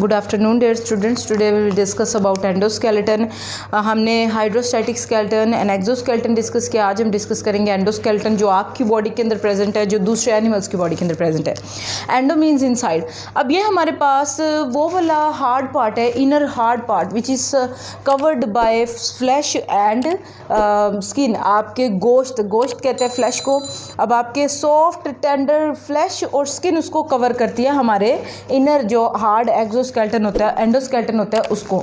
Good afternoon dear students, today we will discuss about endoskeleton. हमने hydrostatic skeleton and exoskeleton discuss किया। आज हम discuss करेंगे endoskeleton, जो आपकी बॉडी के अंदर प्रेजेंट है, जो दूसरे एनिमल्स की बॉडी के अंदर प्रेजेंट है। Endo means inside. अब ये हमारे पास वो वाला हार्ड पार्ट है, inner hard part which is covered by flash and skin. आपके गोश्त कहते हैं फ्लैश को। अब आपके सॉफ्ट टेंडर फ्लैश और स्किन उसको कवर करती है, हमारे इनर जो हार्ड एक्सोस्केलेटन होता है, एंडोस्केलेटन होता है उसको।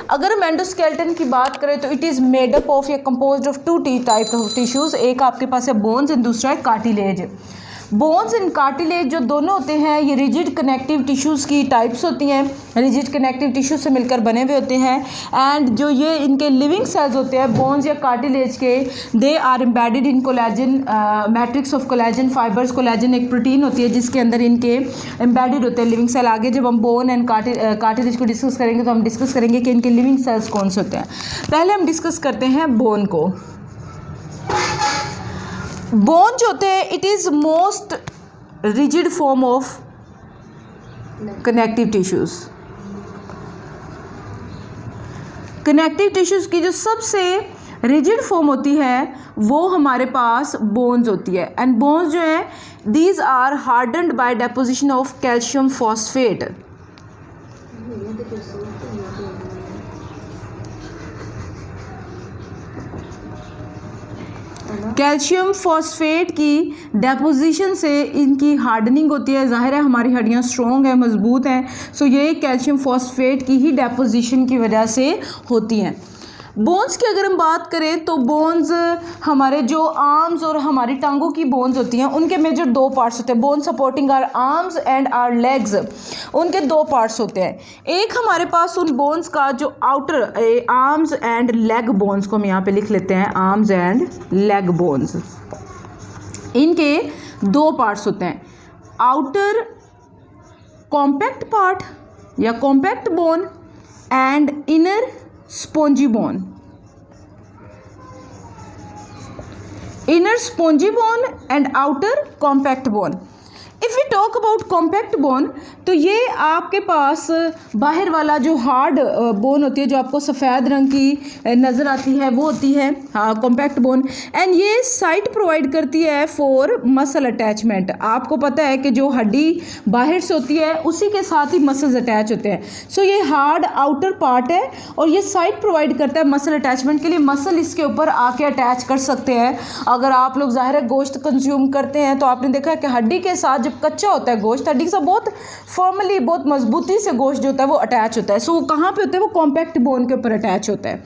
अगर हम एंडोस्केलेटन की बात करें तो it is made up of या composed of two type of tissues. एक आपके पास है बोन्स एंड दूसरा है कार्टिलेज। बोन्स एंड कार्टिलेज जो दोनों होते हैं ये रिजिड कनेक्टिव टिश्यूज़ की टाइप्स होती हैं, रिजिड कनेक्टिव टिश्यू से मिलकर बने हुए होते हैं। एंड जो ये इनके लिविंग सेल्स होते हैं बोन्स या कार्टिलेज के, they are embedded in collagen matrix of collagen fibres. Collagen एक प्रोटीन होती है जिसके अंदर इनके एम्बेडेड होते हैं लिविंग सेल। आगे जब हम बोन एंड कार्टिलेज को डिस्कस करेंगे तो हम डिस्कस करेंगे कि इनके लिविंग सेल्स कौन से होते हैं। पहले हम डिस्कस करते हैं बोन को। बोन जो होते हैं it is most rigid form of connective tissues. Connective tissues की जो सबसे रिजिड फॉर्म होती है वो हमारे पास बोन्स होती है। एंड बोन्स जो है these are hardened by deposition of calcium phosphate. Calcium phosphate की डेपोजिशन से इनकी हार्डनिंग होती है। ज़ाहिर है हमारी हड्डियाँ स्ट्रॉन्ग हैं, मजबूत हैं, सो ये कैल्शियम फॉस्फेट की ही डेपोजिशन की वजह से होती हैं। बोन्स की अगर हम बात करें तो बोन्स हमारे जो आर्म्स और हमारी टांगों की बोन्स होती हैं उनके मेजर दो पार्ट्स होते हैं। Bone supporting our arms and our legs, उनके दो पार्ट्स होते हैं। एक हमारे पास उन बोन्स का जो outer arms and leg bones को हम यहाँ पे लिख लेते हैं, आर्म्स एंड लेग बोन्स। इनके दो पार्ट्स होते हैं, आउटर कॉम्पैक्ट पार्ट या compact bone and inner spongy bone. Inner spongy bone and outer compact bone. If we talk about compact bone तो ये आपके पास बाहर वाला जो हार्ड बोन होती है जो आपको सफ़ेद रंग की नज़र आती है वो होती है कॉम्पैक्ट बोन। एंड ये साइट प्रोवाइड करती है फॉर मसल अटैचमेंट। आपको पता है कि जो हड्डी बाहर से होती है उसी के साथ ही मसल्स अटैच होते हैं। सो ये हार्ड आउटर पार्ट है और ये साइट प्रोवाइड करता है मसल अटैचमेंट के लिए। मसल इसके ऊपर आके अटैच कर सकते हैं। अगर आप लोग ज़ाहिर है गोश्त कंज्यूम करते हैं तो आपने देखा है कि हड्डी के साथ जब कच्चा होता है गोश्त, हड्डी के साथ बहुत फॉर्मली बहुत मजबूती से गोश्त जो होता है वो अटैच होता है। सो वो कहाँ पे होता है, वो कॉम्पैक्ट बोन के ऊपर अटैच होता है।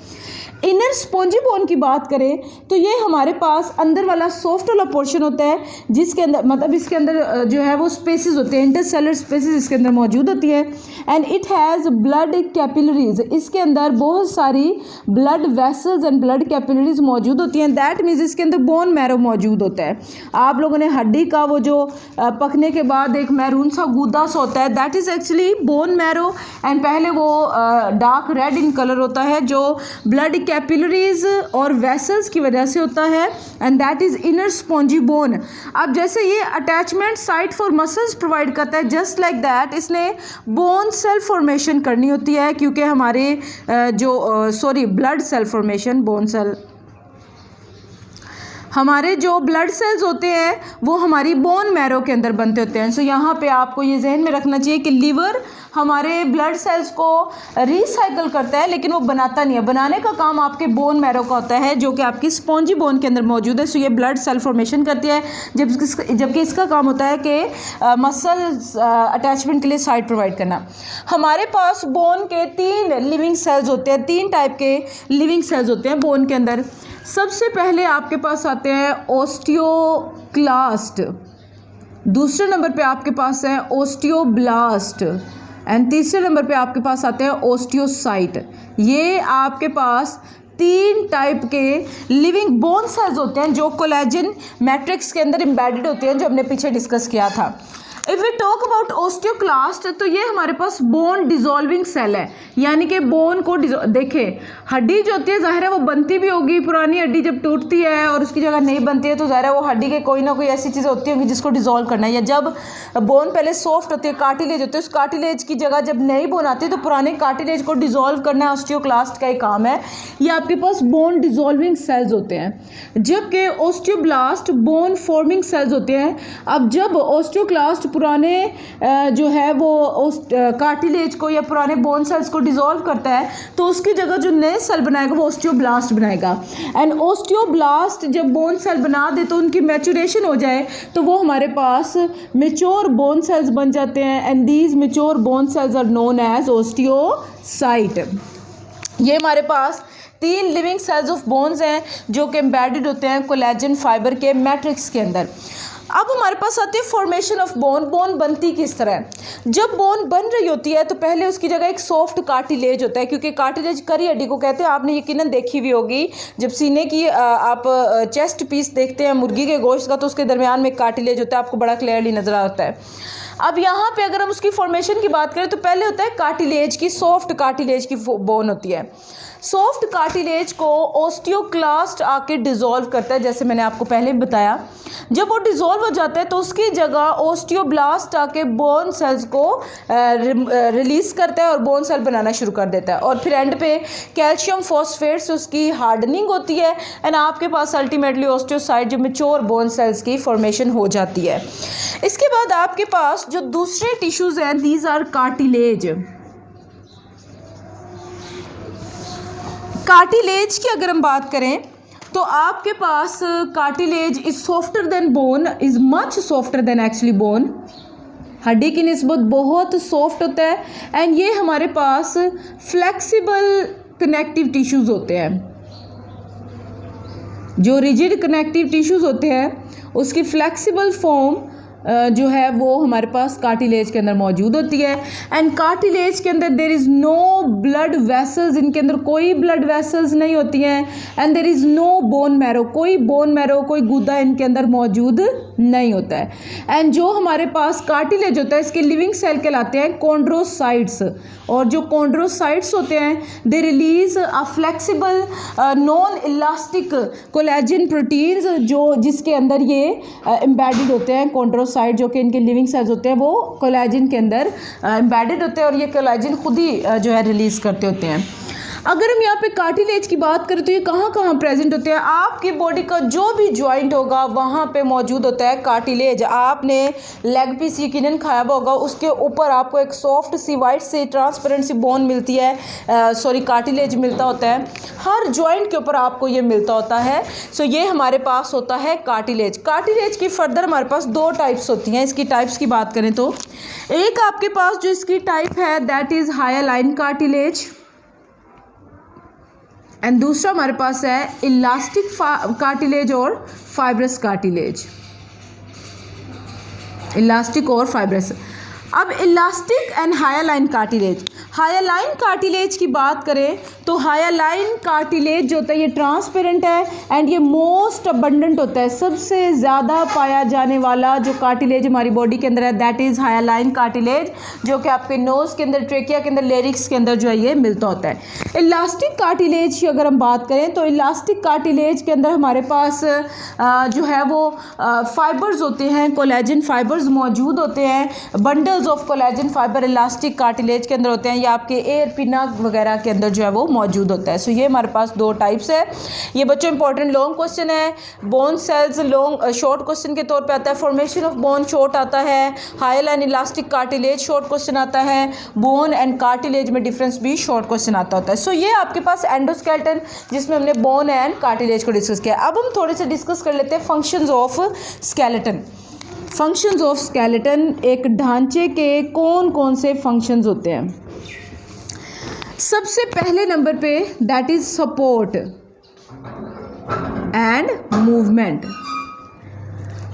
इनर स्पॉन्जी बोन की बात करें तो ये हमारे पास अंदर वाला सॉफ्ट वाला पोर्शन होता है जिसके अंदर मतलब इसके अंदर जो है वो स्पेसेस होते हैं, इंटरसेलुलर स्पेसेस इसके अंदर मौजूद होती है। And it has blood capillaries, इसके अंदर बहुत सारी blood vessels and blood capillaries मौजूद होती हैं। दैट मीन्स इसके अंदर बोन मैरो मौजूद होता है। आप लोगों ने हड्डी का वो जो पकने के बाद एक मैरून सा गूदा सा होता है, that is actually bone marrow. And पहले वो डार्क रेड इन कलर होता है जो ब्लड कैपिलरीज और वेसल्स की वजह से होता है। And that is inner spongy bone. अब जैसे ये attachment site for muscles provide करता है, जस्ट लाइक दैट इसने बोन सेल फॉर्मेशन करनी होती है क्योंकि हमारे blood cell formation, bone cell, हमारे जो ब्लड सेल्स होते हैं वो हमारी बोन मैरो के अंदर बनते होते हैं। सो यहाँ पे आपको ये जहन में रखना चाहिए कि लीवर हमारे ब्लड सेल्स को रिसाइकल करता है लेकिन वो बनाता नहीं है। बनाने का काम आपके बोन मैरो का होता है जो कि आपकी स्पॉन्जी बोन के अंदर मौजूद है। सो ये ब्लड सेल फॉर्मेशन करती है जबकि इसका काम होता है कि मसल अटैचमेंट के लिए साइट प्रोवाइड करना। हमारे पास बोन के 3 लिविंग सेल्स होते हैं, 3 टाइप के लिविंग सेल्स होते हैं बोन के अंदर। सबसे पहले आपके पास आते हैं ओस्टियोक्लास्ट, दूसरे नंबर पे आपके पास है ओस्टियोब्लास्ट एंड तीसरे नंबर पे आपके पास आते हैं ओस्टियोसाइट। ये आपके पास 3 टाइप के लिविंग बोन सेल्स होते हैं जो कोलेजन मैट्रिक्स के अंदर एम्बेडेड होते हैं, जो हमने पीछे डिस्कस किया था। If we talk about osteoclast तो ये हमारे पास बोन डिजॉल्विंग सेल है, यानी कि बोन को देखें, हड्डी जो होती है ज़ाहिर है वो बनती भी होगी, पुरानी हड्डी जब टूटती है और उसकी जगह नहीं बनती है तो ज़ाहिर है वो हड्डी के कोई ना कोई ऐसी चीज़ें होती होंगी जिसको डिजॉल्व करना है, या जब बोन पहले सॉफ्ट होती है, कार्टिलेज होती है, उस कार्टिलेज की जगह जब नई बोन आती है तो पुराने कार्टिलेज को डिजॉल्व करना ऑस्टियोक्लास्ट का ही काम है। ये आपके पास बोन डिजॉल्विंग सेल्स होते हैं, जबकि ओस्टियोब्लास्ट बोन फॉर्मिंग सेल्स होते हैं। अब जब ओस्टियोक्लास्ट पुराने जो है वो कार्टिलेज को या पुराने बोन सेल्स को डिसॉल्व करता है तो उसकी जगह जो नए सेल बनाएगा वो ओस्टियोब्लास्ट बनाएगा। एंड ओस्टियोब्लास्ट जब बोन सेल बना दे तो उनकी मैचुरेशन हो जाए तो वो हमारे पास मेच्योर बोन सेल्स बन जाते हैं, and these mature bone cells are known as osteocyte. ये हमारे पास 3 लिविंग सेल्स ऑफ बोन्स हैं जो कि एम्बेडेड होते हैं कोलेजन फाइबर के मैट्रिक्स के अंदर। अब हमारे पास आती है फॉर्मेशन ऑफ बोन। बोन बनती किस तरह है? जब बोन बन रही होती है तो पहले उसकी जगह एक सॉफ्ट कार्टिलेज होता है, क्योंकि कार्टिलेज करी हड्डी को कहते हैं, आपने यकीनन देखी हुई होगी। जब सीने की आप चेस्ट पीस देखते हैं मुर्गी के गोश्त का तो उसके दरमियान में एक कार्टिलेज होता है, आपको बड़ा क्लियरली नजर आता है। अब यहाँ पे अगर हम उसकी फॉर्मेशन की बात करें तो पहले होता है कार्टिलेज की, सॉफ्ट कार्टिलेज की बोन होती है। सॉफ्ट कार्टिलेज को ओस्टियोक्लास्ट आके डिसॉल्व करता है, जैसे मैंने आपको पहले बताया। जब वो डिसॉल्व हो जाता है तो उसकी जगह ओस्टियोब्लास्ट आके बोन सेल्स को रिलीज़ करता है और बोन सेल बनाना शुरू कर देता है, और फिर एंड पे कैल्शियम फॉस्फेट से उसकी हार्डनिंग होती है एंड आपके पास अल्टीमेटली ओस्टियोसाइट जो मैच्योर बोन सेल्स की फॉर्मेशन हो जाती है। इसके बाद आपके पास जो दूसरे टिश्यूज़ हैं, दीज आर कार्टिलेज। कार्टिलेज की अगर हम बात करें तो आपके पास cartilage is softer than bone, is much softer than actually bone. हड्डी की निस्बत बहुत सॉफ्ट होता है, एंड ये हमारे पास फ्लेक्सिबल कनेक्टिव टिश्यूज़ होते हैं। जो रिजिड कनेक्टिव टिश्यूज़ होते हैं उसकी फ्लेक्सिबल फॉर्म जो है वो हमारे पास कार्टिलेज के अंदर मौजूद होती है। एंड कार्टिलेज के अंदर there is no blood vessels, इनके अंदर कोई ब्लड वेसल्स नहीं होती हैं। And there is no bone marrow, कोई बोन मैरो, कोई गुदा इनके अंदर मौजूद नहीं होता है। एंड जो हमारे पास कार्टिलेज होता है इसके लिविंग सेल कहलाते हैं कॉन्ड्रोसाइट्स, और जो कॉन्ड्रोसाइट्स होते हैं they release a flexible non elastic collagen proteins, जो जिसके अंदर ये एम्बेडेड होते हैं। कॉन्ड्रोसाइट जो कि इनके लिविंग सेल्स होते हैं वो कोलेजन के अंदर एम्बेडेड होते हैं और ये कोलेजन खुद ही जो है रिलीज़ करते होते हैं। अगर हम यहाँ पे कार्टिलेज की बात करें तो ये कहाँ कहाँ प्रेजेंट होते हैं? आपकी बॉडी का जो भी जॉइंट होगा वहाँ पे मौजूद होता है कार्टिलेज। आपने लेग पीस यकीनन खाया होगा, उसके ऊपर आपको एक सॉफ्ट सी वाइट सी ट्रांसपेरेंट सी बोन मिलती है, कार्टिलेज मिलता होता है। हर जॉइंट के ऊपर आपको ये मिलता होता है। सो ये हमारे पास होता है कार्टिलेज। कार्टिलेज की फर्दर हमारे पास 2 टाइप्स होती हैं। इसकी टाइप्स की बात करें तो एक आपके पास जो इसकी टाइप है दैट इज़ हायालाइन कार्टिलेज, एंड दूसरा हमारे पास है इलास्टिक कार्टिलेज और फाइब्रस कार्टिलेज। इलास्टिक और फाइब्रस। अब इलास्टिक एंड हायालाइन कार्टिलेज। हायालाइन कार्टिलेज की बात करें तो हायालाइन कार्टिलेज जो होता है ये ट्रांसपेरेंट है एंड ये मोस्ट अबंडेंट होता है। सबसे ज़्यादा पाया जाने वाला जो कार्टिलेज हमारी बॉडी के अंदर है दैट इज़ हायालाइन कार्टिलेज, जो कि आपके नोज़ के अंदर, ट्रेकिया के अंदर, लेरिक्स के अंदर जो है ये मिलता होता है। इलास्टिक कार्टिलेज की अगर हम बात करें तो इलास्टिक कार्टिलेज के अंदर हमारे पास जो है वो फाइबर्स होते हैं, कोलेजन फाइबर्स मौजूद होते हैं। Bundles of collagen fibre elastic cartilage के अंदर होते हैं, या आपके एयर पिना वगैरह के अंदर जो है वो मौजूद होता है। सो ये हमारे पास 2 टाइप्स है। ये बच्चों इंपॉर्टेंट लॉन्ग क्वेश्चन है। Bone cells long short question के तौर पे आता है। फॉर्मेशन ऑफ बोन शॉर्ट आता है। हायालाइन इलास्टिक कार्टिलेज शॉर्ट क्वेश्चन आता है। बोन एंड कार्टिलेज में डिफरेंस भी शॉर्ट क्वेश्चन आता होता है। सो ये आपके पास एंडोस्केलेटन जिसमें हमने बोन एंड कार्टिलेज को डिस्कस किया। अब हम थोड़े से डिस्कस कर लेते हैं functions of skeleton. Functions of skeleton, एक ढांचे के कौन कौन से फंक्शंस होते हैं? सबसे पहले नंबर पे that is support and movement.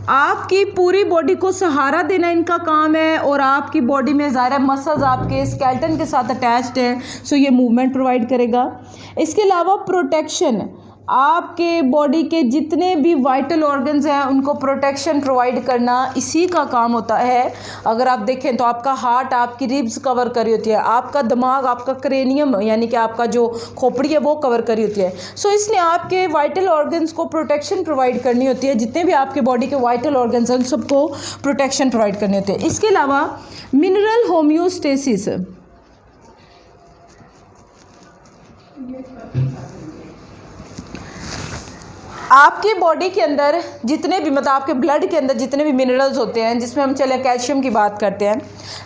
आपकी पूरी बॉडी को सहारा देना इनका काम है, और आपकी बॉडी में ज़ाहिर मसल्स आपके स्केलेटन के साथ अटैच्ड है, सो ये मूवमेंट प्रोवाइड करेगा। इसके अलावा प्रोटेक्शन, आपके बॉडी के जितने भी वाइटल ऑर्गन्स हैं उनको प्रोटेक्शन प्रोवाइड करना इसी का काम होता है। अगर आप देखें तो आपका हार्ट आपकी रिब्स कवर करी होती है, आपका दिमाग, आपका क्रेनियम यानी कि आपका जो खोपड़ी है वो कवर करी होती है। सो इसलिए आपके वाइटल ऑर्गन्स को प्रोटेक्शन प्रोवाइड करनी होती है, जितने भी आपके बॉडी के वाइटल ऑर्गन्स हैं उन सबको प्रोटेक्शन प्रोवाइड करनी होती है। इसके अलावा मिनरल होम्योस्टेसिस, आपकी बॉडी के अंदर जितने भी मतलब आपके ब्लड के अंदर जितने भी मिनरल्स होते हैं, जिसमें हम चले कैल्शियम की बात करते हैं,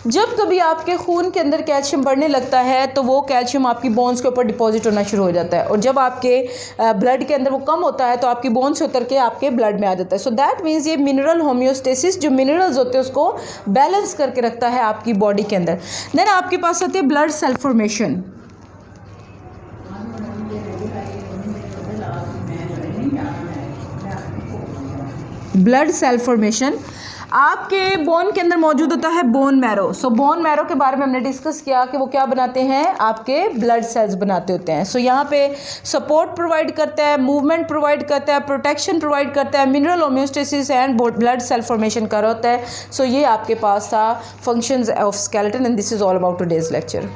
जब कभी आपके खून के अंदर कैल्शियम बढ़ने लगता है तो वो कैल्शियम आपकी बोन्स के ऊपर डिपॉजिट होना शुरू हो जाता है, और जब आपके ब्लड के अंदर वो कम होता है तो आपकी बोन्स से उतर के आपके ब्लड में आ जाता है। सो दैट मीन्स ये मिनरल होम्योस्टेसिस, जो मिनरल्स होते हैं उसको बैलेंस करके रखता है आपकी बॉडी के अंदर। देन आपके पास आती है blood cell formation. Blood cell formation आपके बोन के अंदर मौजूद होता है bone marrow. So bone marrow के बारे में हमने डिस्कस किया कि वो क्या बनाते हैं, आपके ब्लड सेल्स बनाते होते हैं। सो यहाँ पे सपोर्ट प्रोवाइड करता है, मूवमेंट प्रोवाइड करता है, प्रोटेक्शन प्रोवाइड करता है, mineral homeostasis and blood cell formation कर होता है। सो ये आपके पास था functions of skeleton and this is all about today's lecture.